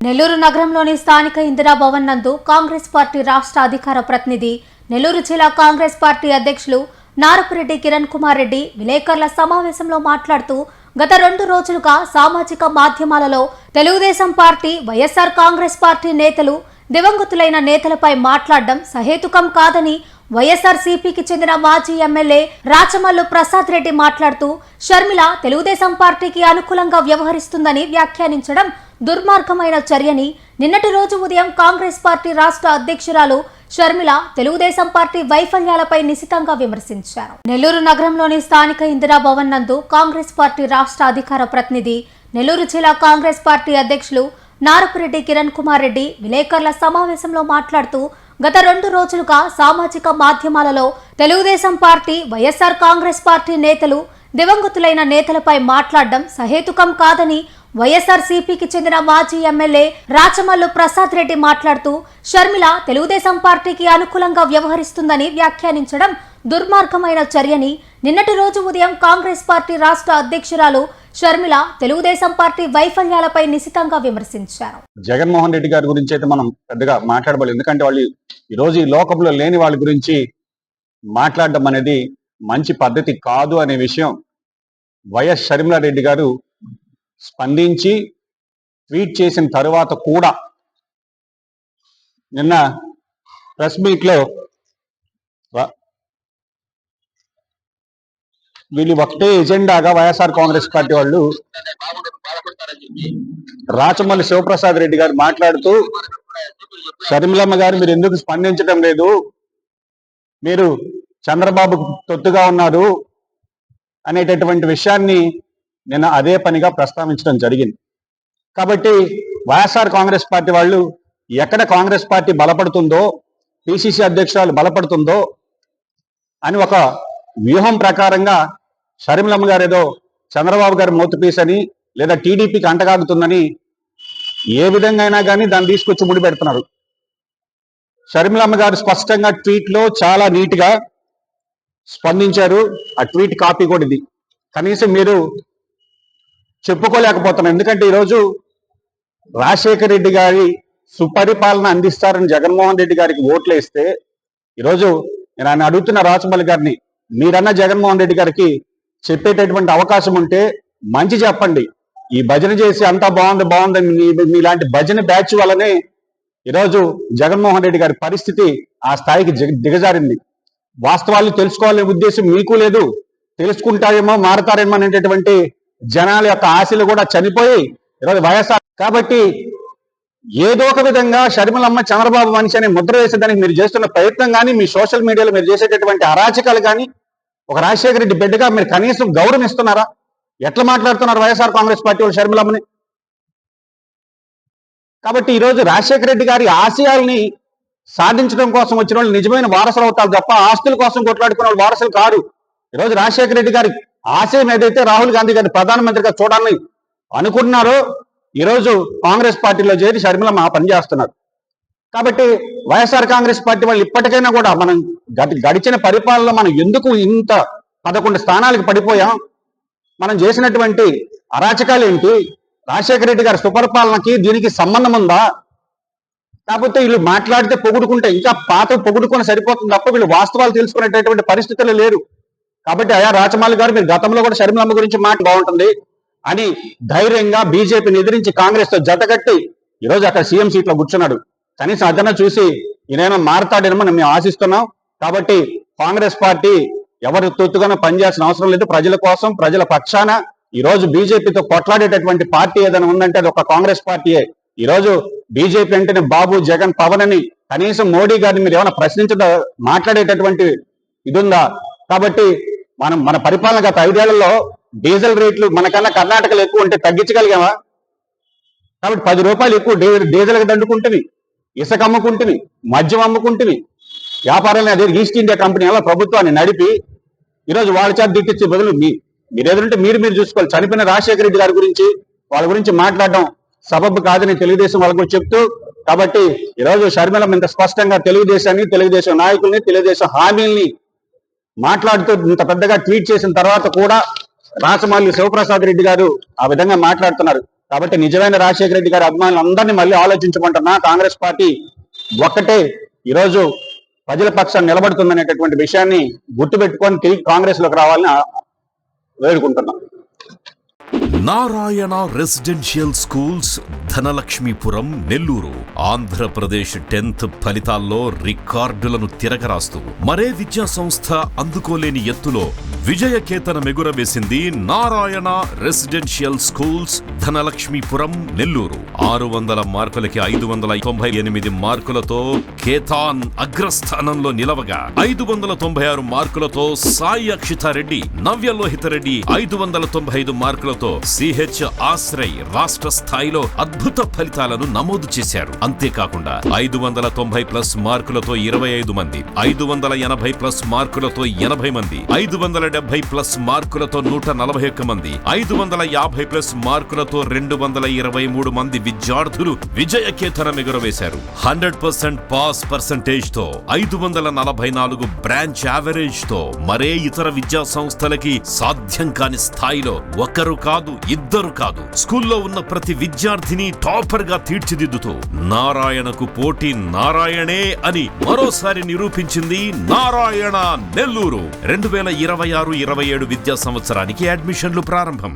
నెల్లూరు నగరంలోని స్థానిక ఇందిరా భవన్ నందు కాంగ్రెస్ పార్టీ రాష్ట్ర అధికార ప్రతినిధి, నెల్లూరు జిల్లా కాంగ్రెస్ పార్టీ అధ్యక్షులు నారపురెడ్డి కిరణ్ కుమార్ రెడ్డి విలేకరుల సమావేశంలో మాట్లాడుతూ, గత 2 రోజులుగా సామాజిక మాధ్యమాలలో తెలుగుదేశం పార్టీ, వైఎస్ఆర్ కాంగ్రెస్ పార్టీ నేతలు దివంగతులైన నేతలపై మాట్లాడడం సహేతుకం కాదని వైఎస్ఆర్సీపీకి చెందిన మాజీ ఎమ్మెల్యే రాచమల్లు ప్రసాద్ రెడ్డి మాట్లాడుతూ, షర్మిల తెలుగుదేశం పార్టీకి అనుకూలంగా వ్యవహరిస్తుందని వ్యాఖ్యానించడం దుర్మార్గమైన చర్యని నిన్నటి రోజు ఉదయం కాంగ్రెస్ పార్టీ రాష్ట్ర అధ్యక్షురాలు షర్మిల తెలుగుదేశం పార్టీ వైఫల్యాలపై నిశితంగా విమర్శించారు. నెల్లూరు నగరంలోని స్థానిక ఇందిరా భవన్ నందు కాంగ్రెస్ పార్టీ రాష్ట్ర అధికార ప్రతినిధి, నెల్లూరు జిల్లా కాంగ్రెస్ పార్టీ అధ్యక్షులు నారపురెడ్డి కిరణ్ కుమార్ రెడ్డి విలేకరుల సమావేశంలో మాట్లాడుతూ, గత 2 రోజులుగా సామాజిక మాధ్యమాలలో తెలుగుదేశం పార్టీ, వైఎస్ఆర్ కాంగ్రెస్ పార్టీ నేతలు దివంగతులైన నేతలపై మాట్లాడడం సహేతుకం కాదని వైఎస్ఆర్సీపీకి చెందిన మాజీ ఎమ్మెల్యే రాచమల్లు ప్రసాద్ రెడ్డి మాట్లాడుతూ, షర్మిల తెలుగుదేశం పార్టీకి అనుకూలంగా వ్యవహరిస్తుందని వ్యాఖ్యానించడం దుర్మార్గమైన చర్యని నిన్నటి రోజు ఉదయం కాంగ్రెస్ పార్టీ రాష్ట్ర అధ్యక్షురాలు షర్మిల తెలుగుదేశం పార్టీ వైఫల్యాలపై నిశితంగా విమర్శించారు. జగన్మోహన్ రెడ్డి గారి గురించి అయితే మనం పెద్దగా మాట్లాడబోలేదు. ఎందుకంటే వాళ్ళు ఈరోజు ఈ లోకంలో లేని వాళ్ళ గురించి మాట్లాడడం అనేది మంచి పద్ధతి కాదు అనే విషయం వైఎస్ షర్మిలారెడ్డి గారు స్పందించి ట్వీట్ చేసిన తరువాత కూడా నిన్న ప్రెస్ మీట్లో వీళ్ళు ఒకటే ఎజెండాగా వైఎస్ఆర్ కాంగ్రెస్ పార్టీ వాళ్ళు రాచమల్లి శివప్రసాద్ రెడ్డి గారు మాట్లాడుతూ, షర్మిలమ్మ గారు మీరు ఎందుకు స్పందించడం లేదు, మీరు చంద్రబాబుకు తొత్తుగా ఉన్నారు అనేటటువంటి విషయాన్ని నిన్న అదే పనిగా ప్రస్తావించడం జరిగింది. కాబట్టి వైఎస్ఆర్ కాంగ్రెస్ పార్టీ వాళ్ళు ఎక్కడ కాంగ్రెస్ పార్టీ బలపడుతుందో, పిసిసి అధ్యక్షురాలు బలపడుతుందో అని ఒక వ్యూహం ప్రకారంగా షర్మిలమ్మ గారు ఏదో చంద్రబాబు గారి మౌత్పీస్ అని లేదా టీడీపీకి అంటగాగుతుందని ఏ విధంగా అయినా కానీ దాన్ని తీసుకొచ్చి ముడిపెడుతున్నారు. షర్మిలమ్మ గారు స్పష్టంగా ట్వీట్లో చాలా నీట్గా స్పందించారు. ఆ ట్వీట్ కాపీ కూడా ఇది. కనీసం మీరు చెప్పుకోలేకపోతున్నారు. ఎందుకంటే ఈరోజు రాజశేఖర రెడ్డి గారి సుపరిపాలన అందిస్తారని జగన్మోహన్ రెడ్డి గారికి ఓట్లు వేస్తే, ఈరోజు నేను ఆయన అడుగుతున్న రాచమల్లి గారిని, మీరన్న జగన్మోహన్ రెడ్డి గారికి చెప్పేటటువంటి అవకాశం ఉంటే మంచి చెప్పండి. ఈ భజన చేసి అంతా బాగుందని మీలాంటి భజన బ్యాచ్ వల్లనే ఈరోజు జగన్మోహన్ రెడ్డి గారి పరిస్థితి ఆ స్థాయికి దిగజారింది. వాస్తవాలు తెలుసుకోవాలనే ఉద్దేశం మీకు లేదు. తెలుసుకుంటారేమో, మారతారేమో అనేటటువంటి జనాల యొక్క ఆశలు కూడా చనిపోయి ఈరోజు వైఎస్ఆర్. కాబట్టి ఏదో ఒక విధంగా షర్మిలమ్మ చంద్రబాబు మనిషి అనే ముద్ర వేసేదానికి మీరు చేస్తున్న ప్రయత్నం కానీ, మీ సోషల్ మీడియాలో మీరు చేసేటటువంటి అరాచకాలు కానీ, ఒక రాజశేఖర రెడ్డి బిడ్డగా మీరు కనీసం గౌరవం ఇస్తున్నారా? ఎట్లా మాట్లాడుతున్నారు వైఎస్ఆర్ కాంగ్రెస్ పార్టీ వాళ్ళు షర్మిలమ్మని? కాబట్టి ఈరోజు రాజశేఖర రెడ్డి గారి ఆశయాల్ని సాధించడం కోసం వచ్చిన వాళ్ళు నిజమైన వారసులు అవుతారు తప్ప ఆస్తుల కోసం కొట్లాడుకున్న వాళ్ళు వారసులు కాదు. ఈరోజు రాజశేఖర రెడ్డి గారి ఆశయం ఏదైతే రాహుల్ గాంధీ గారిని ప్రధానమంత్రిగా చూడాలని అనుకుంటున్నారో, ఈరోజు కాంగ్రెస్ పార్టీలో చేరి షర్మిలమ్మ ఆ పని చేస్తున్నారు. కాబట్టి వైఎస్ఆర్ కాంగ్రెస్ పార్టీ వాళ్ళు ఇప్పటికైనా కూడా మనం గడిచిన పరిపాలనలో మనం ఎందుకు ఇంత 11 స్థానాలకు పడిపోయాం, మనం చేసినటువంటి అరాచకాలు ఏంటి, రాజశేఖర రెడ్డి గారి సుపరిపాలనకి దీనికి సంబంధం ఉందా? కాకపోతే వీళ్ళు మాట్లాడితే పొగుడుకుంటే ఇంకా పాత పొగుడుకొని సరిపోతుంది తప్ప వీళ్ళు వాస్తవాలు తెలుసుకునేటటువంటి పరిస్థితులు లేరు. కాబట్టి అయా రాచమల్లి గారు, మీరు గతంలో కూడా షర్మిలమ్మ గురించి మాట బాగుంటుంది అని ధైర్యంగా బీజేపీని ఎదిరించి కాంగ్రెస్ తో జతగట్టి ఈరోజు అక్కడ సీఎం సీట్లో కూర్చున్నాడు. కనీసం అదన్నా చూసి ఈయన మారతాడేమో మేము ఆశిస్తున్నాం. కాబట్టి కాంగ్రెస్ పార్టీ ఎవరు తొత్తుగానో పనిచేయాల్సిన అవసరం లేదు. ప్రజల కోసం, ప్రజల పక్షాన ఈరోజు బీజేపీతో కొట్లాడేటటువంటి పార్టీ ఏదైనా ఉందంటే అది ఒక కాంగ్రెస్ పార్టీయే. ఈరోజు బీజేపీ అంటేనే బాబు, జగన్, పవన్ అని కనీసం మోడీ గారిని మీరు ఏమైనా మాట్లాడేటటువంటి ఇది ఉందా? కాబట్టి మన పరిపాలన గత 5 ఏళ్లలో డీజిల్ రేట్లు మనకన్నా కర్ణాటకలో ఎక్కువ ఉంటే తగ్గించగలిగామా? కాబట్టి 10 రూపాయలు ఎక్కువ డీజిల్కి దండుకుంటుంది, ఇసుక అమ్ముకుంటుంది, మద్యం అమ్ముకుంటుంది, వ్యాపారాన్ని అదే ఈస్ట్ ఇండియా కంపెనీ అలా ప్రభుత్వాన్ని నడిపి ఈరోజు వాళ్ళ చేత దిట్టించే బదులు మీరు ఎదురుంటే మీరు చూసుకోవాలి. చనిపోయిన రాజశేఖర రెడ్డి గారి గురించి వాళ్ళ గురించి మాట్లాడడం సబబు కాదని తెలుగుదేశం వాళ్ళకు చెప్తూ, కాబట్టి ఈరోజు షర్మిలమ్మ ఇంత స్పష్టంగా తెలుగుదేశాన్ని, తెలుగుదేశం నాయకుల్ని, తెలుగుదేశం హామీల్ని మాట్లాడుతూ ఇంత పెద్దగా ట్వీట్ చేసిన తర్వాత కూడా రాచమల్లి శివప్రసాద్ రెడ్డి గారు ఆ విధంగా మాట్లాడుతున్నారు. కాబట్టి నిజమైన రాజశేఖర రెడ్డి గారి అభిమానులందరినీ మళ్ళీ ఆలోచించమంటున్నా. కాంగ్రెస్ పార్టీ ఒక్కటే ఈరోజు ప్రజల పక్షాన్ని నిలబడుతుందనేటటువంటి విషయాన్ని గుర్తుపెట్టుకొని తిరిగి కాంగ్రెస్ లోకి రావాలని వేడుకుంటున్నాం. Narayana residential schools Dhanalakshmipuram Nellore Andhra Pradesh 10th ఫలితాల్లో రికార్డులను తిరగరాస్తూ మరే విద్యా సంస్థ అందుకోలేని ఎత్తులో విజయకేతనం ఎగురవేసింది నారాయణ రెసిడెన్షియల్ స్కూల్స్ ధనలక్ష్మీపురం నెల్లూరు. 600 మార్కులకి 598 మార్కులతో కేతాన్ అగ్రస్థానంలో నిలవగా 596 మార్కులతో సాయి అక్షితారెడ్డి, నవ్యలోహితరెడ్డి 595 మార్కులతో సిహెచ్ ఆశ్రయ్ రాష్ట్ర స్థాయిలో అద్భుత ఫలితాలను నమోదు చేశారు. అంతేకాకుండా 590+ మార్కులతో 25 మంది, 580+ మార్కులతో 80 మంది, 570+ మార్కులతో 141 మంది, 550+ మార్కులతో 223 మంది విద్యార్థులు విజయకేతనం ఎగురవేశారు. 100% పాస్ పర్సెంటేజ్ తో 544 బ్రాంచ్ యావరేజ్ తో మరే ఇతర విద్యా సంస్థలకి సాధ్యం కాని స్థాయిలో ఒకరు కాదు, ఇద్దరు కాదు, స్కూల్లో ఉన్న ప్రతి విద్యార్థిని టాపర్ గా తీర్చిదిద్దుతూ నారాయణకు పోటీ నారాయణే అని మరోసారి నిరూపించింది నారాయణ నెల్లూరు. 2026-27 విద్యా సంవత్సరానికి అడ్మిషన్లు ప్రారంభం.